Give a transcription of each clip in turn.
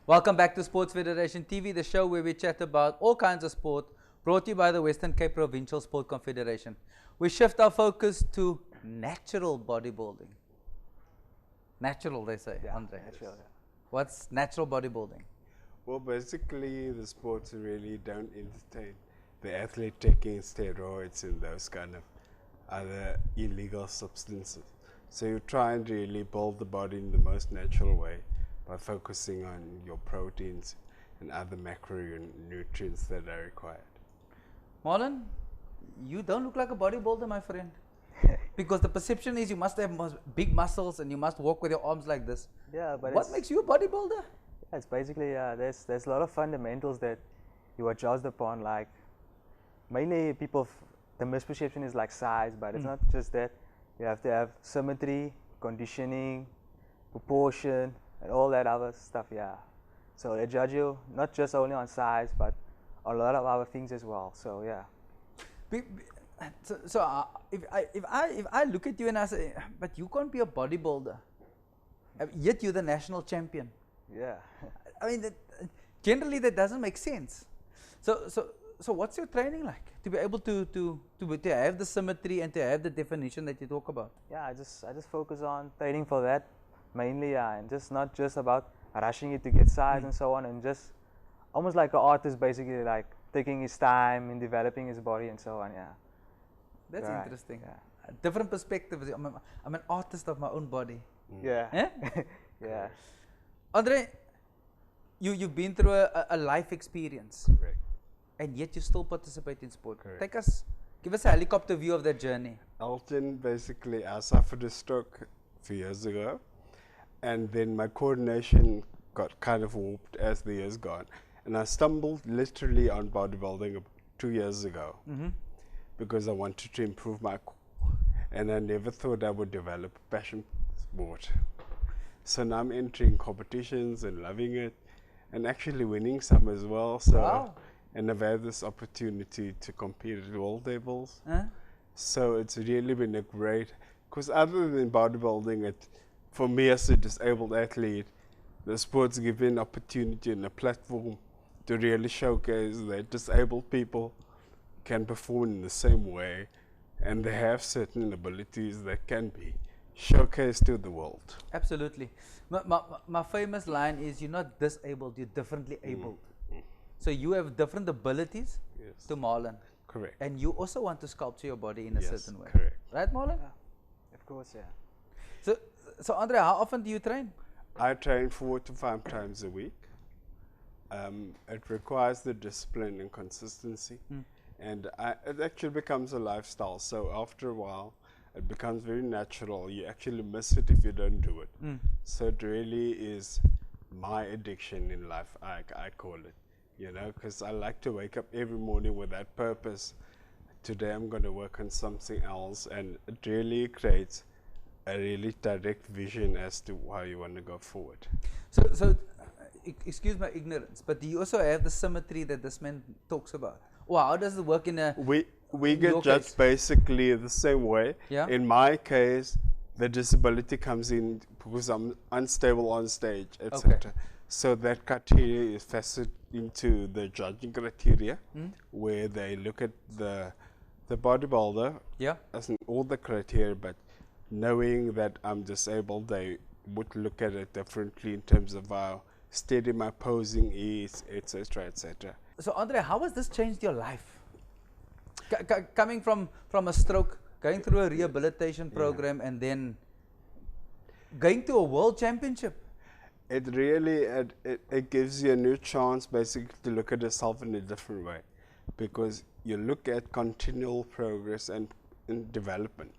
Welcome back to Sports Federation TV, the show where we chat about all kinds of sport, brought to you by the Western Cape Provincial Sport Confederation. We shift our focus to natural bodybuilding. Natural, they say, Yeah, Andre. natural, yeah. What's natural bodybuilding? Well, basically, the sports really don't entertain the athlete taking steroids and those kind of other illegal substances. So you try and really build the body in the most natural way by focusing on your proteins and other macronutrients that are required. Marlon, you don't look like a bodybuilder, my friend. Because the perception is you must have big muscles and you must walk with your arms like this. Yeah, but What makes you a bodybuilder? it's basically there's a lot of fundamentals that you are judged upon. Like mainly the misperception is like size, but it's not just that. You have to have symmetry, conditioning, proportion, and all that other stuff. Yeah. So they judge you not just only on size, but on a lot of other things as well. So yeah. If I look at you and I say, but you can't be a bodybuilder, yet you're the national champion. Yeah. I mean, generally that doesn't make sense. So what's your training like to be able to have the symmetry and to have the definition that you talk about? Yeah, I just focus on training for that mainly, yeah, and just not just about rushing it to get size and so on, and just almost like an artist, basically, like taking his time in developing his body and so on. Yeah, That's right. interesting. Yeah, A different perspective. I'm an artist of my own body. yeah, Eh? yeah. Andre, you've been through a life experience, Correct. and yet you still participate in sport. Correct. Give us a helicopter view of that journey. Elton, basically, I suffered a stroke a few years ago, and then my coordination got kind of warped as the years gone. And I stumbled literally on bodybuilding 2 years ago because I wanted to improve my core. And I never thought I would develop a passion sport. So now I'm entering competitions and loving it and actually winning some as well. So, Wow. And I've had this opportunity to compete at world levels. Huh? So it's really been a great, because other than bodybuilding, for me as a disabled athlete, the sports give me an opportunity and a platform to really showcase that disabled people can perform in the same way and they have certain abilities that can be showcased to the world. Absolutely. My famous line is, you're not disabled, you're differently abled. So you have different abilities Yes. to Marlon. Correct. And you also want to sculpture your body in a Yes, certain way. correct. Right, Marlon? Of course, yeah. So Andre, how often do you train? I train 4 to 5 times a week. It requires the discipline and consistency, and it actually becomes a lifestyle. So after a while, it becomes very natural. You actually miss it if you don't do it. So it really is my addiction in life, I call it, because I like to wake up every morning with that purpose. Today I'm going to work on something else, and it really creates a really direct vision as to how you want to go forward. Excuse my ignorance, but do you also have the symmetry that this man talks about? Or how does it work in a... We in your get judged case? basically the same way. Yeah. In my case, the disability comes in because I'm unstable on stage, etc. Okay. So that criteria is factored into the judging criteria, where they look at the bodybuilder Yeah. as in all the criteria, but knowing that I'm disabled, they would look at it differently in terms of how steady my posing is, etc., etc. So Andre, how has this changed your life? Coming from a stroke, going through a rehabilitation program, and then going to a world championship. It really it gives you a new chance basically to look at yourself in a different way, because you look at continual progress and development.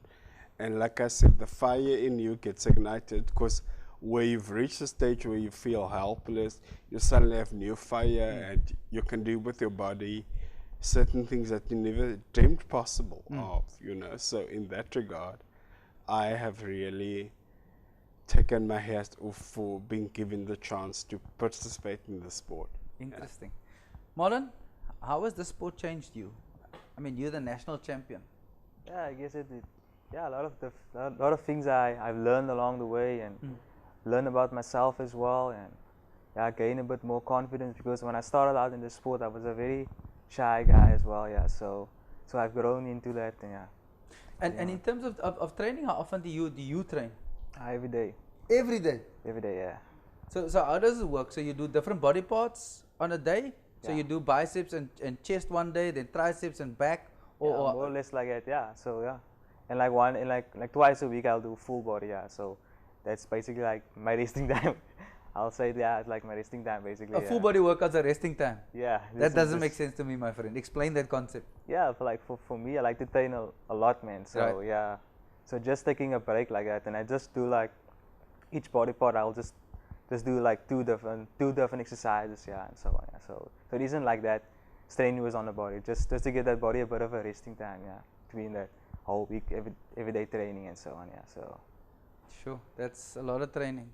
And like I said, the fire in you gets ignited, because where you've reached a stage where you feel helpless, you suddenly have new fire and you can do with your body certain things that you never dreamed possible of, So in that regard, I have really taken my hat off for being given the chance to participate in the sport. Interesting. Marlon, how has this sport changed you? I mean, you're the national champion. Yeah, I guess yeah, a lot of things I've learned along the way, and learn about myself as well, and yeah, gain a bit more confidence, because when I started out in the sport, I was a very shy guy as well. Yeah, so I've grown into that. Yeah, And in terms of training, how often do you train? every day, Every day. yeah. So how does it work? So you do different body parts on a day? So Yeah. you do biceps and chest one day, then triceps and back, Yeah, more or less like that. Yeah, so yeah, and like twice a week I'll do full body. Yeah, so that's basically like my resting time. I'll say yeah, it's like my resting time basically. a full body workout's a resting time. Yeah, That doesn't make sense to me, my friend. Explain that concept. Yeah, for me, I like to train a lot, man. So Right. yeah, so just taking a break like that, and I just do like each body part. I'll just do like two different exercises. Yeah, and so on. Yeah. So it isn't like that strenuous on the body. Just to give that body a bit of a resting time. Yeah, between that whole week everyday training and so on. Yeah. So Sure, that's a lot of training.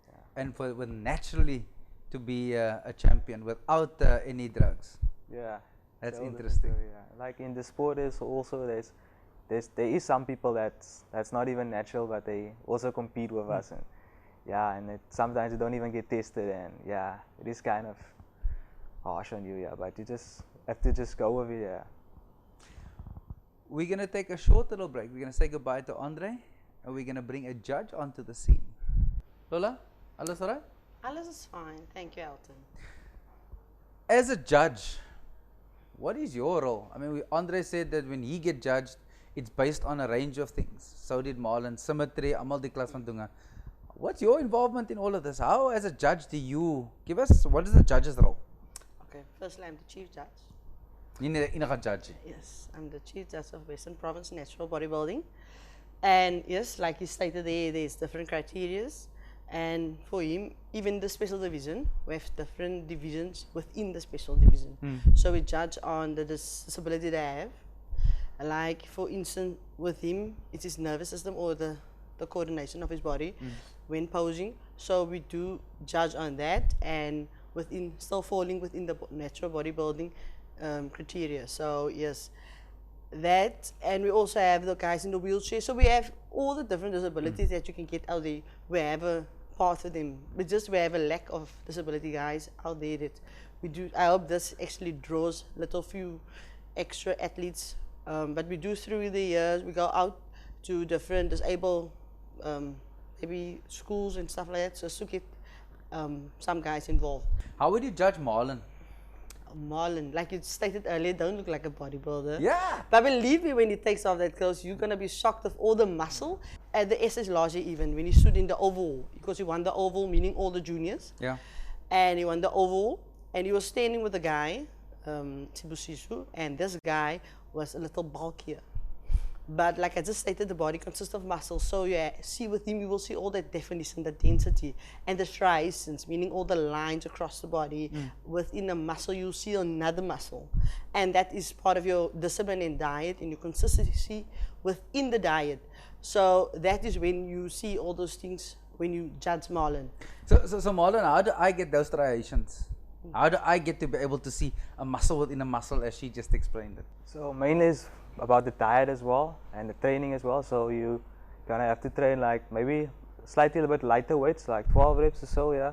yeah. And with naturally to be a champion without any drugs. Yeah, That's so interesting. Yeah, like in the sport is also there is some people that's not even natural, but they also compete with us, and yeah, and sometimes you don't even get tested, and yeah, it is kind of harsh on you, yeah, but you just have to just go with it, yeah. We're gonna take a short little break. We're gonna say goodbye to Andre, and we're gonna bring a judge onto the scene. Lola, alles alright? Alles is fine. Thank you, Elton. As a judge, what is your role? I mean, Andre said that when he get judged, it's based on a range of things. So did Marlon, symmetry, almal die klas van dinge. What's your involvement in all of this? How, as a judge, do you give us what is the judge's role? Okay, firstly, I'm the chief judge. You need a judge. Yes, I'm the chief judge of Western Province Natural Bodybuilding. And yes, like you stated there's different criterias. And for him, even the special division, we have different divisions within the special division. So we judge on the disability they have. Like, for instance, with him, it's his nervous system or the coordination of his body when posing. So we do judge on that, and still falling within the natural bodybuilding criteria. So yes, that, and we also have the guys in the wheelchair. So we have all the different disabilities that you can get out there. We have a path for them, but just we have a lack of disability guys out there that we do. I hope this actually draws little few extra athletes. But we do through the years. We go out to different disabled maybe schools and stuff like that, so to get some guys involved. How would you judge Marlon? Marlon, like you stated earlier, don't look like a bodybuilder. Yeah. But believe me, when he takes off that clothes, you're gonna be shocked with all the muscle. At the SS larger even, when he stood in the oval, because he won the oval, meaning all the juniors. Yeah. And he won the oval, and he was standing with a guy, Tibusisu, and this guy was a little bulkier. But like I just stated, the body consists of muscle. So yeah, see with him, you will see all that definition, the density, and the striations, meaning all the lines across the body. Within a muscle, you'll see another muscle. And that is part of your discipline and diet and your consistency within the diet. So that is when you see all those things when you judge Marlon. So Marlon, how do I get those striations? How do I get to be able to see a muscle within a muscle as she just explained it? So mainly is about the diet as well and the training as well. So you gonna have to train like maybe slightly a bit lighter weights, like 12 reps or so, yeah.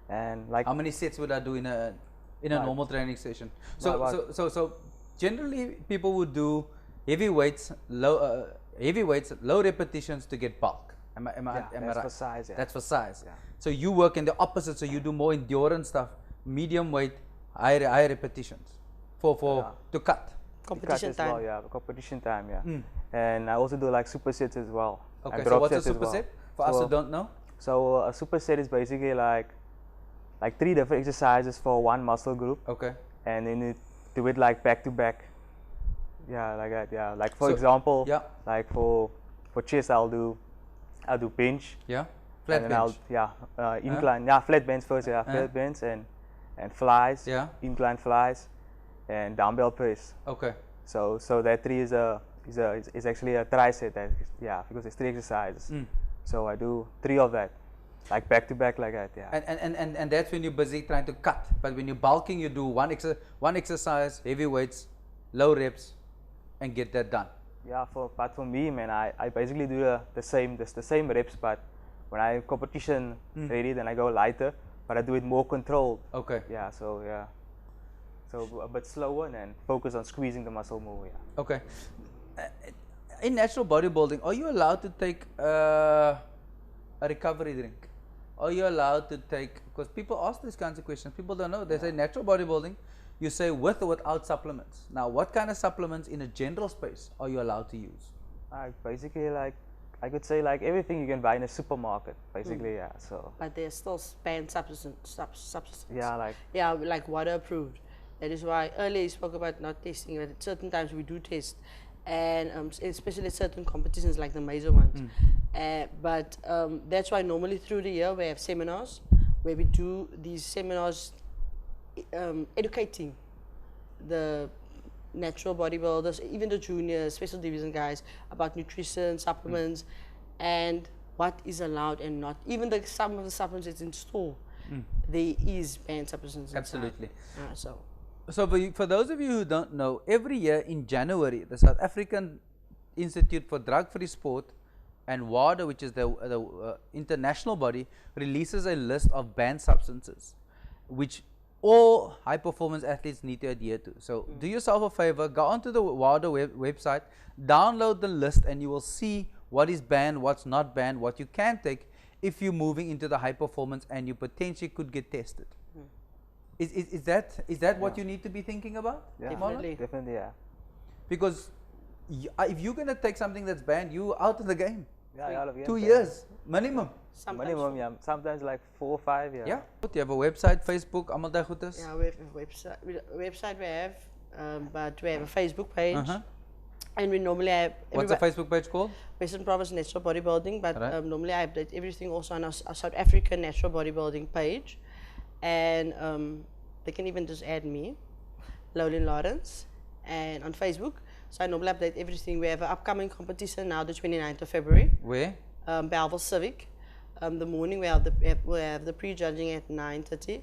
And like How many sets would I do in a normal training session? So generally people would do heavy weights, low repetitions to get bulk. Am I that's right? for size, yeah. That's for size. Yeah. So you work in the opposite. So you do more endurance stuff, medium weight, high repetitions to cut. Competition as time. well, yeah, competition time, yeah. And I also do like supersets as well. Okay, and so drop what's a sets as well. superset? For us who don't know? So a superset is basically like 3 different exercises for one muscle group, Okay. and then you do it like back to back. Yeah, like that. Yeah, like for So- example, yeah. like for chest, I'll do bench. Yeah. Flat and then bench. incline. Yeah, flat bench first. Yeah, flat bench and flies. Yeah. Incline flies, and dumbbell press. Okay. So that 3 is actually a tricep. Because there's 3 exercises. So I do 3 of that, like back to back like that. Yeah. And that's when you're busy trying to cut. But when you're bulking, you do one exercise, heavy weights, low reps, and get that done. Yeah, but for me, man, I basically do the same reps, but when I competition ready, then I go lighter. but I do it more controlled. Okay. Yeah, so yeah. So a bit slower and then focus on squeezing the muscle more, yeah. Okay. In natural bodybuilding, are you allowed to take a recovery drink? Are you allowed to take, because people ask these kinds of questions, people don't know. They say natural bodybuilding, you say with or without supplements. Now, what kind of supplements in a general space are you allowed to use? Basically, like, I could say like everything you can buy in a supermarket, basically, yeah, so. But there's still banned substances. Yeah, like. Yeah, like water approved. That is why earlier you spoke about not testing, but at certain times we do test, and especially at certain competitions like the major ones. But that's why normally through the year we have seminars where we do these seminars educating the natural bodybuilders, even the juniors, special division guys, about nutrition, supplements, and what is allowed and not. Even some of the supplements that's in store, there is banned substances. Absolutely. So for those of you who don't know, every year in January, the South African Institute for Drug-Free Sport and WADA, which is the international body, releases a list of banned substances, which all high-performance athletes need to adhere to. So do yourself a favor, go onto the WADA website, download the list, and you will see what is banned, what's not banned, what you can take if you're moving into the high performance and you potentially could get tested. Is that what you need to be thinking about? Yeah, Definitely. definitely, yeah. Because if you're going to take something that's banned, you're out of the game. Yeah, all of 2 years minimum. Minimum, yeah. Sometimes like 4 or 5, yeah. Yeah. You have a website, Facebook, almal daai goed is? yeah, we have a website we have, but we have a Facebook page. And we normally have. What's the Facebook page called? Western Province Natural Bodybuilding, but Right. Normally I update everything also on our South African Natural Bodybuilding page. And they can even just add me, Lolene Lawrence, and on Facebook. So I normally update everything. We have an upcoming competition now, the 29th of February. Where? Belleville Civic. The morning we'll have the pre-judging at 9:30,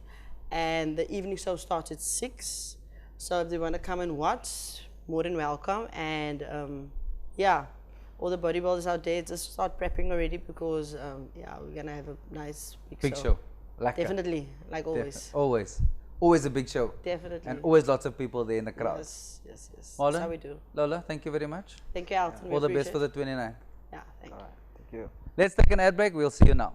and the evening show starts at 6. So if they want to come and watch, more than welcome. And yeah, all the bodybuilders out there, just start prepping already because yeah, we're gonna have a nice big show. Lekker. Definitely, like always. Always a big show. Definitely. And always lots of people there in the crowd. Yes. Marlon, That's how we do. Lola, thank you very much. Thank you, Alton. All the best for the 29. Yeah, thank you. All right, thank you. Let's take an ad break. We'll see you now.